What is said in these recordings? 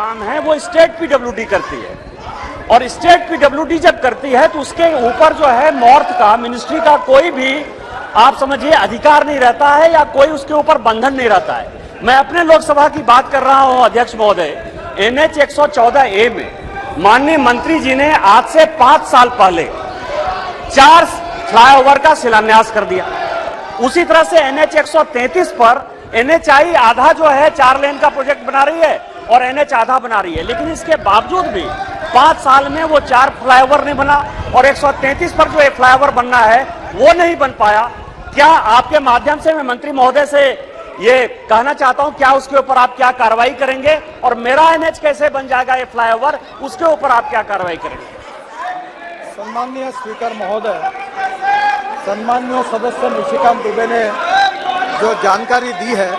काम है वो स्टेट पीडब्ल्यूडी करती है, और स्टेट पीडब्ल्यूडी जब करती है तो उसके ऊपर जो है नॉर्थ का मिनिस्ट्री का कोई भी आप समझिए अधिकार नहीं रहता है या कोई उसके ऊपर बंधन नहीं रहता है। मैं अपने लोकसभा की बात कर रहा हूं अध्यक्ष महोदय, NH 114A में माननीय मंत्री जी ने आज से 5 साल पहले 4 फ्लाईओवर का शिलान्यास कर दिया। उसी तरह से NH 133 पर NHI आधा जो है 4 लेन का प्रोजेक्ट बना रही है और NH आधा बना रही है, लेकिन इसके बावजूद भी 5 साल में वो 4 फ्लाईओवर नहीं बना और 133 पर जो एक फ्लाईओवर बनना है वो नहीं बन पाया। क्या आपके माध्यम से मैं मंत्री महोदय से ये कहना चाहता हूं, क्या उसके ऊपर आप क्या कार्रवाई करेंगे, और मेरा NH कैसे बन जाएगा ये फ्लाईओवर, उसके ऊपर आप क्या कार्रवाई करेंगे? सम्माननीय स्पीकर महोदय, सम्माननीय सदस्य निशिकांत दुबे ने जो जानकारी दी है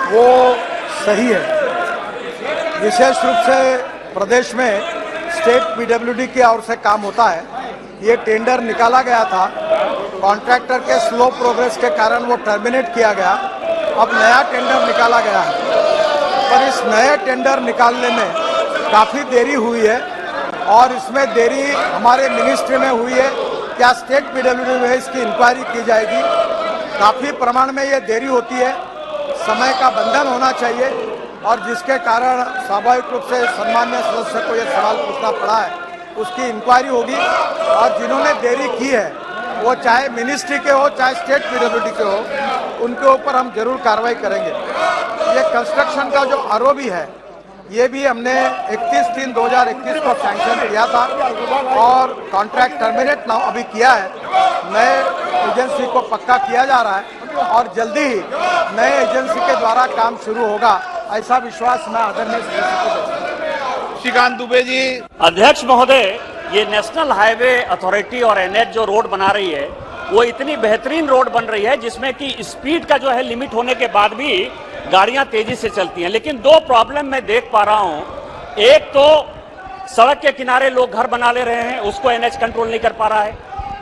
वो सही है। विशेष रूप से प्रदेश में स्टेट पीडब्ल्यूडी की ओर से काम होता है। ये टेंडर निकाला गया था, कॉन्ट्रैक्टर के स्लो प्रोग्रेस के कारण वो टर्मिनेट किया गया। अब नया टेंडर निकाला गया है, पर इस नए टेंडर निकालने में काफ़ी देरी हुई है और इसमें देरी हमारे मिनिस्ट्री में हुई है। क्या स्टेट पीडब्ल्यूडी में इसकी इंक्वायरी की जाएगी? काफ़ी प्रमाण में ये देरी होती है, समय का बंधन होना चाहिए और जिसके कारण स्वाभाविक रूप से सम्मान्य सदस्य को ये सवाल पूछना पड़ा है। उसकी इंक्वायरी होगी और जिन्होंने देरी की है वो चाहे मिनिस्ट्री के हो चाहे स्टेट पीडब्ल्यूडी के हो, उनके ऊपर हम जरूर कार्रवाई करेंगे। ये कंस्ट्रक्शन का जो आरओबी है ये भी हमने 31/3/2021 को सैंक्शन किया था और कॉन्ट्रैक्ट टर्मिनेट ना अभी किया है। नए एजेंसी को पक्का किया जा रहा है और जल्दी ही नए एजेंसी के द्वारा काम शुरू होगा, ऐसा विश्वास मैं आदरणीय निशिकांत दुबे जी। अध्यक्ष महोदय, ये नेशनल हाईवे अथॉरिटी और NH जो रोड बना रही है वो इतनी बेहतरीन रोड बन रही है जिसमें कि स्पीड का जो है लिमिट होने के बाद भी गाड़ियां तेजी से चलती हैं। लेकिन 2 प्रॉब्लम मैं देख पा रहा हूं। एक तो सड़क के किनारे लोग घर बना ले रहे हैं, उसको NH कंट्रोल नहीं कर पा रहा है।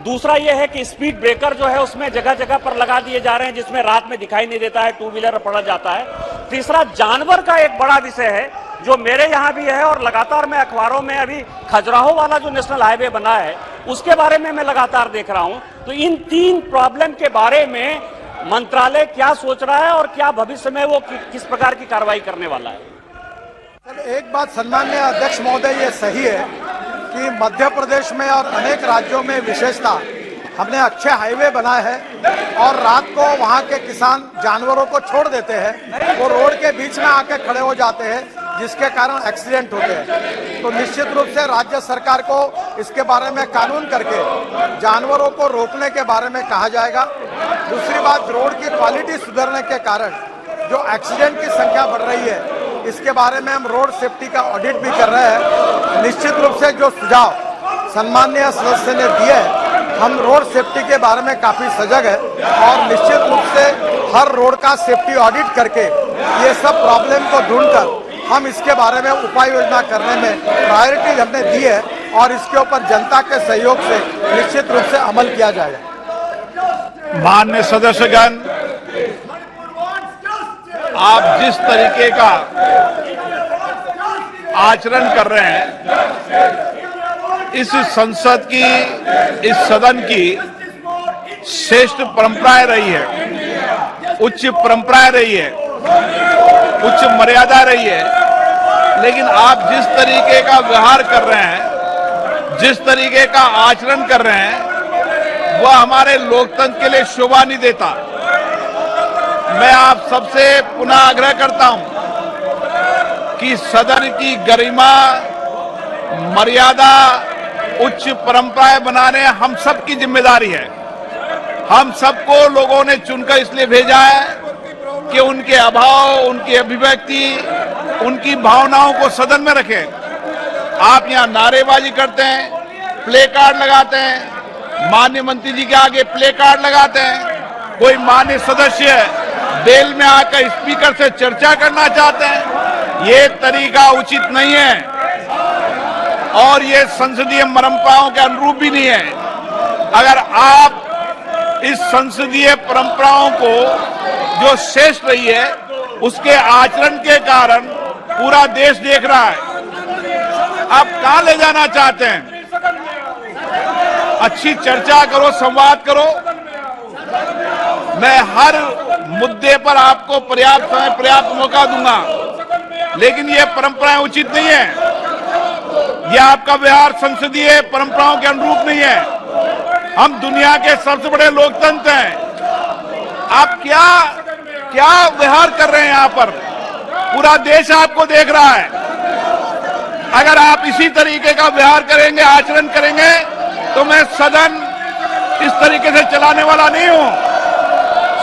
दूसरा यह है कि स्पीड ब्रेकर जो है उसमें जगह जगह पर लगा दिए जा रहे हैं जिसमें रात में दिखाई नहीं देता है, 2 व्हीलर पड़ा जाता है। तीसरा जानवर का एक बड़ा विषय है जो मेरे यहाँ भी है और लगातार मैं अखबारों में अभी खजुराहो वाला जो नेशनल हाईवे बना है उसके बारे में मैं लगातार देख रहा हूँ। तो इन 3 प्रॉब्लम के बारे में मंत्रालय क्या सोच रहा है और क्या भविष्य में वो किस प्रकार की कार्रवाई करने वाला है? एक बात सम्माननीय अध्यक्ष महोदय, ये सही है कि मध्य प्रदेश में और अनेक राज्यों में विशेषता हमने अच्छे हाईवे बनाए हैं और रात को वहाँ के किसान जानवरों को छोड़ देते हैं, वो रोड के बीच में आके खड़े हो जाते हैं जिसके कारण एक्सीडेंट होते हैं। तो निश्चित रूप से राज्य सरकार को इसके बारे में कानून करके जानवरों को रोकने के बारे में कहा जाएगा। दूसरी बात, रोड की क्वालिटी सुधरने के कारण जो एक्सीडेंट की संख्या बढ़ रही है इसके बारे में हम रोड सेफ्टी का ऑडिट भी कर रहे हैं। निश्चित रूप से जो सुझाव सम्माननीय सदस्य ने दिए हैं, हम रोड सेफ्टी के बारे में काफी सजग है और निश्चित रूप से हर रोड का सेफ्टी ऑडिट करके ये सब प्रॉब्लम को ढूंढकर हम इसके बारे में उपाय योजना करने में प्रायोरिटी हमने दी है और इसके ऊपर जनता के सहयोग से निश्चित रूप से अमल किया जाएगा। माननीय सदस्यगण, आप जिस तरीके का आचरण कर रहे हैं, इस संसद की, इस सदन की श्रेष्ठ परंपराएं रही है, उच्च परंपराएं रही है, उच्च मर्यादा रही है। लेकिन आप जिस तरीके का व्यवहार कर रहे हैं, जिस तरीके का आचरण कर रहे हैं, वह हमारे लोकतंत्र के लिए शोभा नहीं देता। मैं आप सबसे पुनः आग्रह करता हूं कि सदन की गरिमा, मर्यादा, उच्च परंपराएं बनाने हम सबकी जिम्मेदारी है। हम सबको लोगों ने चुनकर इसलिए भेजा है कि उनके अभाव, उनकी अभिव्यक्ति, उनकी भावनाओं को सदन में रखें। आप यहाँ नारेबाजी करते हैं, प्ले कार्ड लगाते हैं, माननीय मंत्री जी के आगे प्ले कार्ड लगाते हैं। कोई माननीय सदस्य बेल में आकर स्पीकर से चर्चा करना चाहते हैं, ये तरीका उचित नहीं है और ये संसदीय परंपराओं के अनुरूप भी नहीं है। अगर आप इस संसदीय परंपराओं को जो श्रेष्ठ रही है उसके आचरण के कारण पूरा देश देख रहा है। आप कहां ले जाना चाहते हैं? अच्छी चर्चा करो, संवाद करो। मैं हर मुद्दे पर आपको पर्याप्त समय, पर्याप्त मौका दूंगा, लेकिन ये परंपराएं उचित नहीं है। यह आपका व्यवहार संसदीय परंपराओं के अनुरूप नहीं है। हम दुनिया के सबसे बड़े लोकतंत्र हैं। आप क्या व्यवहार कर रहे हैं यहां पर? पूरा देश आपको देख रहा है। अगर आप इसी तरीके का व्यवहार करेंगे, आचरण करेंगे, तो मैं सदन इस तरीके से चलाने वाला नहीं हूं।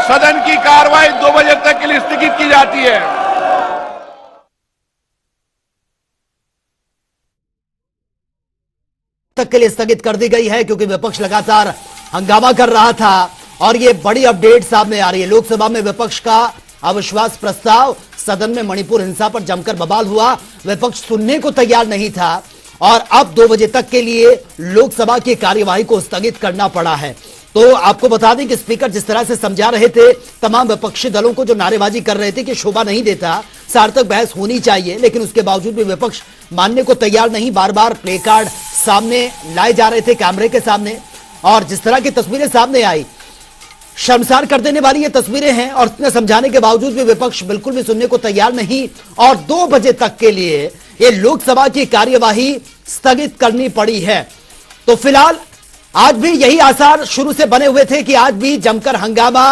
सदन की कार्रवाई 2 बजे तक के लिए स्थगित की जाती है। तक के लिए स्थगित कर दी गई है क्योंकि विपक्ष लगातार हंगामा कर रहा था और ये बड़ी अपडेट सामने आ रही है। लोकसभा में विपक्ष का अविश्वास प्रस्ताव, सदन में मणिपुर हिंसा पर जमकर बवाल हुआ। विपक्ष सुनने को तैयार नहीं था और अब 2 बजे तक के लिए लोकसभा की कार्यवाही को स्थगित करना पड़ा है। तो आपको बता दें कि स्पीकर जिस तरह से समझा रहे थे तमाम विपक्षी दलों को, जो नारेबाजी कर रहे थे कि शोभा नहीं देता, सार्थक बहस होनी चाहिए, लेकिन उसके बावजूद भी विपक्ष मानने को तैयार नहीं। बार बार प्ले कार्ड सामने लाए जा रहे थे कैमरे के सामने, और जिस तरह की तस्वीरें सामने आई, शर्मसार कर देने वाली ये तस्वीरें हैं। और इतने समझाने के बावजूद भी विपक्ष बिल्कुल भी सुनने को तैयार नहीं और 2 बजे तक के लिए ये लोकसभा की कार्यवाही स्थगित करनी पड़ी है। तो फिलहाल आज भी यही आसार शुरू से बने हुए थे कि आज भी जमकर हंगामा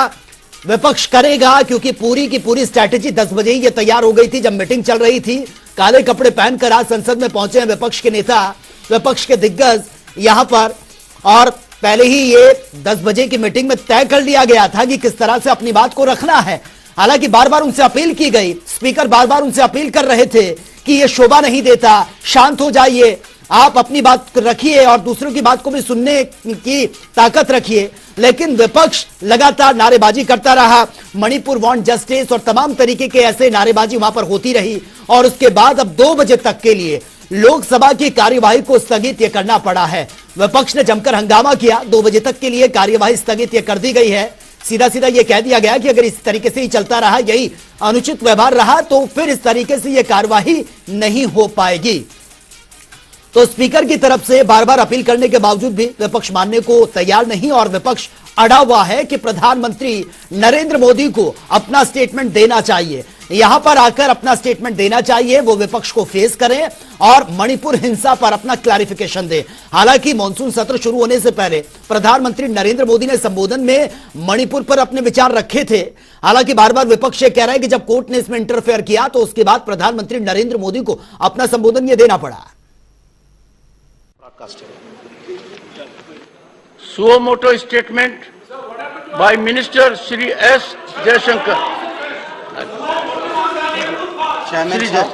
विपक्ष करेगा, क्योंकि पूरी की पूरी स्ट्रैटेजी 10 बजे ही ये तैयार हो गई थी जब मीटिंग चल रही थी। काले कपड़े पहनकर आज संसद में पहुंचे हैं विपक्ष के नेता, विपक्ष के दिग्गज यहां पर, और पहले ही ये 10 बजे की मीटिंग में तय कर लिया गया था कि किस तरह से अपनी बात को रखना है। हालांकि बार बार उनसे अपील की गई, स्पीकर बार बार उनसे अपील कर रहे थे कि ये शोभा नहीं देता, शांत हो जाइए, आप अपनी बात रखिए और दूसरों की बात को भी सुनने की ताकत रखिए। लेकिन विपक्ष लगातार नारेबाजी करता रहा, मणिपुर वांट जस्टिस और तमाम तरीके के ऐसे नारेबाजी वहां पर होती रही। और उसके बाद अब 2 बजे तक के लिए लोकसभा की कार्यवाही को स्थगित ये करना पड़ा है। विपक्ष ने जमकर हंगामा किया, 2 बजे तक के लिए कार्यवाही स्थगित ये कर दी गई है। सीधा सीधा ये कह दिया गया कि अगर इस तरीके से ही चलता रहा, यही अनुचित व्यवहार रहा, तो फिर इस तरीके से ये कार्यवाही नहीं हो पाएगी। तो स्पीकर की तरफ से बार बार अपील करने के बावजूद भी विपक्ष मानने को तैयार नहीं और विपक्ष अड़ा हुआ है कि प्रधानमंत्री नरेंद्र मोदी को अपना स्टेटमेंट देना चाहिए, यहां पर आकर अपना स्टेटमेंट देना चाहिए, वो विपक्ष को फेस करें और मणिपुर हिंसा पर अपना क्लैरिफिकेशन दें। हालांकि मॉनसून सत्र शुरू होने से पहले प्रधानमंत्री नरेंद्र मोदी ने संबोधन में मणिपुर पर अपने विचार रखे थे। हालांकि बार बार विपक्ष ये कह रहा है कि जब कोर्ट ने इसमें इंटरफेयर किया तो उसके बाद प्रधानमंत्री नरेंद्र मोदी को अपना संबोधन ये देना पड़ा। Suo moto statement by Minister Shri S. Jaishankar. Chairman, sir,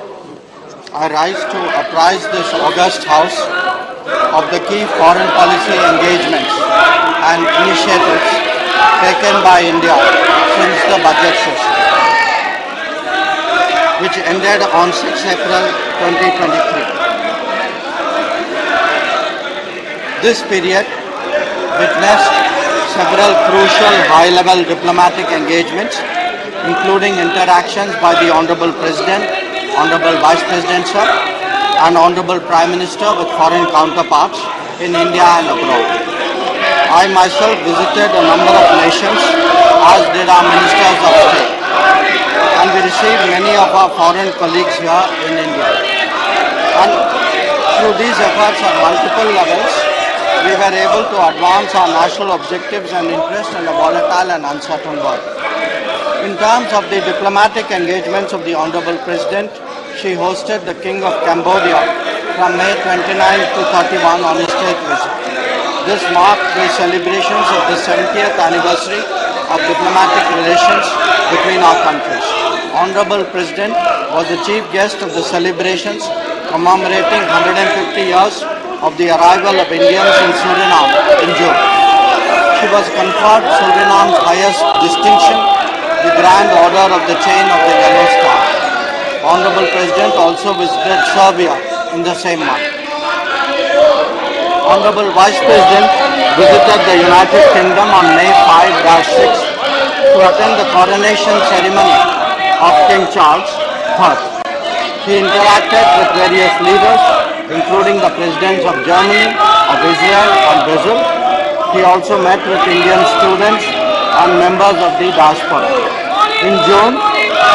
I rise to apprise this august House of the key foreign policy engagements and initiatives taken by India since the budget session, which ended on 6 April 2023. This period witnessed several crucial high-level diplomatic engagements, including interactions by the Honorable President, Honorable Vice President Sir, and Honorable Prime Minister with foreign counterparts in India and abroad. I myself visited a number of nations, as did our Ministers of State, and we received many of our foreign colleagues here in India. And through these efforts at multiple levels, we were able to advance our national objectives and interests in a volatile and uncertain world. In terms of the diplomatic engagements of the Honorable President, she hosted the King of Cambodia from May 29 to 31 on a state visit. This marked the celebrations of the 70th anniversary of diplomatic relations between our countries. Honorable President was the chief guest of the celebrations commemorating 150 years of the arrival of Indians in Suriname in June. She was conferred Suriname's highest distinction, the Grand Order of the Chain of the Yellow Star. Honorable President also visited Serbia in the same month. Honorable Vice President visited the United Kingdom on May 5-6 to attend the coronation ceremony of King Charles III. He interacted with various leaders, including the presidents of Germany, of Israel, and Brazil. He also met with Indian students and members of the diaspora. In June,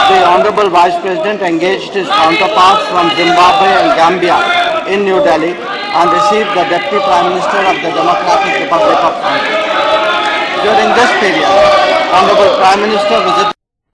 the Honorable Vice President engaged his counterparts from Zimbabwe and Gambia in New Delhi and received the Deputy Prime Minister of the Democratic Republic of Congo. During this period, Honorable Prime Minister visited